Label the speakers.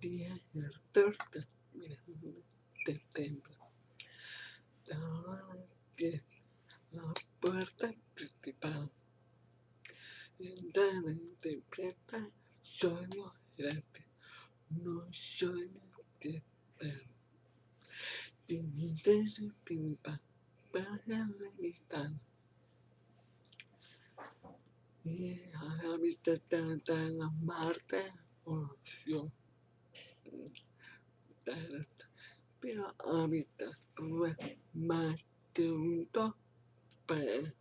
Speaker 1: día el torta, mira, te templo. Ahora que la puerta principal, entrada interpreta, solo grande, no soy tercero. Interés principal, para la mitad. Y habitación de la Marte, opción. Pero habita más de un para